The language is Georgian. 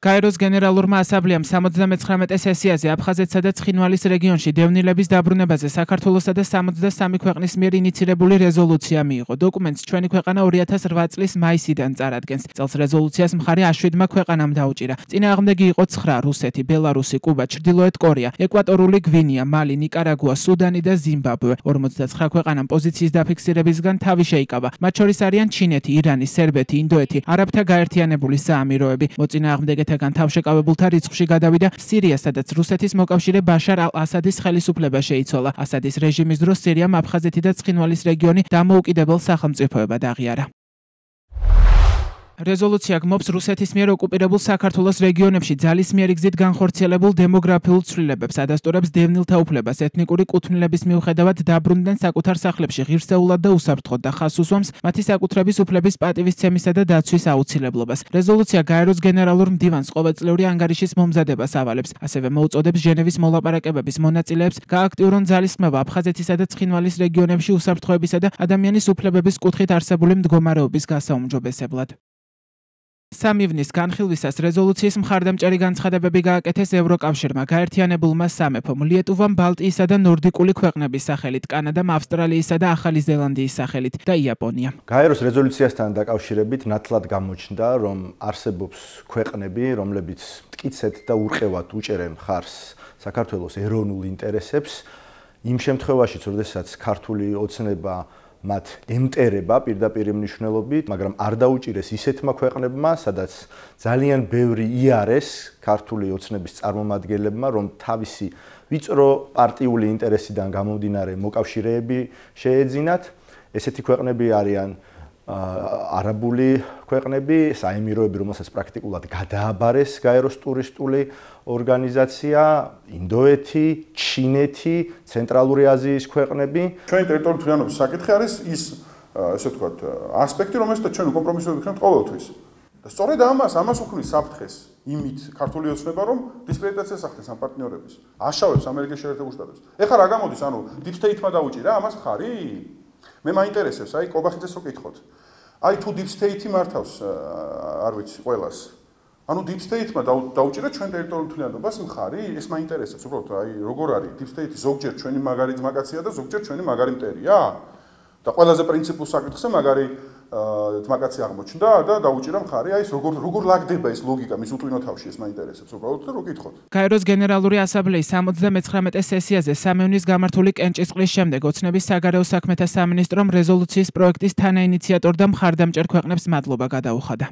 გაეროს გენერალურმა ასამბლეამ 79 სესიაზე აფხაზეთსა და ცხინვალის რეგიონში დევნილების დაბრუნებაზე საქართველოსა და 63 ქვეყნის მიერ ინიცირებული რეზოლუცია მიიღო. დოკუმენტს ჩვენი ქვეყანა 2008 წლის მაისიდან წარადგენს. წელს რეზოლუციას მხარი შვიდმა ქვეყანამ დაუჭირა. წინააღმდეგი იყო 9: რუსეთი, ბელარუსი, კუბა, ჩრდილოეთ კორეა, ეკვატორული გვინეა, მალი, ნიკარაგუა, სუდანი და ზიმბაბვე. 49 ქვეყანამ პოზიციის დაფიქსირებისგან თავი შეიკავა. მათ შორის არიან ჩინეთი, ირანი, სერბეთი, ინდოეთი, არაბთა გაერთიანებული საამიროები. მოწინააღმდეგეთაგან თავშეკავებულთა რიცხვში გადავიდა სირია, სადაც რუსეთის მოკავშირე ბაშარ ალ-ასადის ხელისუფლება შეიცვალა. ასადის რეჟიმის დროს სირიამ აფხაზეთი და ცხინვალის რეგიონი დამოუკიდებელ სახელმწიფოებად აღიარა. რეზოლუცია გმობს რუსეთის მიერ ოკუპირებულ საქართველოს რეგიონებში ძალისმიერი გზით განხორციელებულ დემოგრაფიულ ცვლილებებს, ადასტურებს დევნილთა უფლებას, ეთნიკური კუთვნილების მიუხედავად დაბრუნდნენ საკუთარ სახლებში ღირსეულად და უსაფრთხოდ და ხაზს უსვამს მათი საკუთრების უფლების პატივისცემისა და დაცვის აუცილებლობას. რეზოლუცია გაეროს გენერალურ მდივანს ყოველწლიური ანგარიშის მომზადებას ავალებს, ასევე მოუწოდებს ჟენევის მოლაპარაკებების მონაწილეებს გააქტიურონ ძალისხმევა აფხაზეთისა და ცხინვალის რეგიონებში უსაფრთხოებისა და ადამიანის უფლებების კუთხით არსებული მდგომარეობის გასაუმჯობესებლად. 3 ივნის განხილვისას რეზოლუციის მხარდამჭერი განცხადებები გააკეთეს ევროკავშირმა, გაერთიანებულმა სამეფომ, ლიეტუვამ ბალტიისა და ნორდიკული ქვეყნების სახელით, კანადამ, ავსტრალიისა და ახალი ზელანდიის სახელით და იაპონიამ. გაეროს რეზოლუციასთან დაკავშირებით ნათლად გამოჩნდა, რომ არსებობს ქვეყნები, რომლებიც მტკიცედ და ურყევად უჭერენ მხარს საქართველოს ეროვნულ ინტერესებს, იმ შემთხვევაშიც, როდესაც ქართული ოცნება მათ ემტერება პირდაპირ მნიშვნელობით, მაგრამ არ დაუჭირეს ისეთმა ქვეყნებმა, სადაც ძალიან ბევრი იარეს ქართული ოცნების წარმომადგენლებმა, რომ თავისი ვიწრო პარტიული ინტერესიდან გამომდინარე მოკავშირეები შეეძინათ. ესეთი ქვეყნები არიან არაბული ქვეყნები, საემიროები, რომელსაც პრაქტიკულად გადააბარეს გაეროს ტურისტული ორგანიზაცია, ინდოეთი, ჩინეთი, ცენტრალური აზიის ქვეყნები. ჩვენი ტერიტორიული თვითმფრინავების საკითხი არის ის, ესე ვთქვათ, ასპექტი, რომელსაც ჩვენ კომპრომისები ვიქნებთ ყოველთვის. და სწორედ ამას უქმნის საფრთხეს იმით ქართული ოცნება, რომ დისკრედიტაციას ახდენს ამ პარტნიორების. აშავებს ამერიკის შეერთებულ შტატებს. ეხლა რა გამოდის, ანუ deep state-მა დაუჭირა ამას ხარი? მე მაინტერესებს, აი კობახიძეს რო კითხოთ. აი თუ deep state-ი მართავს, არ ვიცი, ყველას. ანუ deep state-მა დაუჭირა ჩვენ ტერიტორიულ თვითმფრინავებას მხარი, ეს მაინტერესებს, უბრალოდ აი როგორ არის deep state-ი ზოგჯერ ჩვენი მაგარი ძმაკაცია და ზოგჯერ ჩვენი მაგარი მტერია? და ყველაზე პრინციპულ საკითხზე მაგარი ძმაკაცი აღმოჩნდა და დაუჭირა მხარი, აი ეს როგორ ლაგდება ეს ლოგიკა მის უტვინო თავში, ეს მაინტერესებს უბრალოდ და რო კითხოთ. გაეროს გენერალური ასამბლეის 79 სესიაზე 3 ივნის გამართული კენჭისყრის შემდეგ ოცნების საგარეო საქმეთა სამინისტრომ რეზოლუციის პროექტის თანაინიციატორ და მხარდამჭერ ქვეყნებს მადლობა გადაუხადა.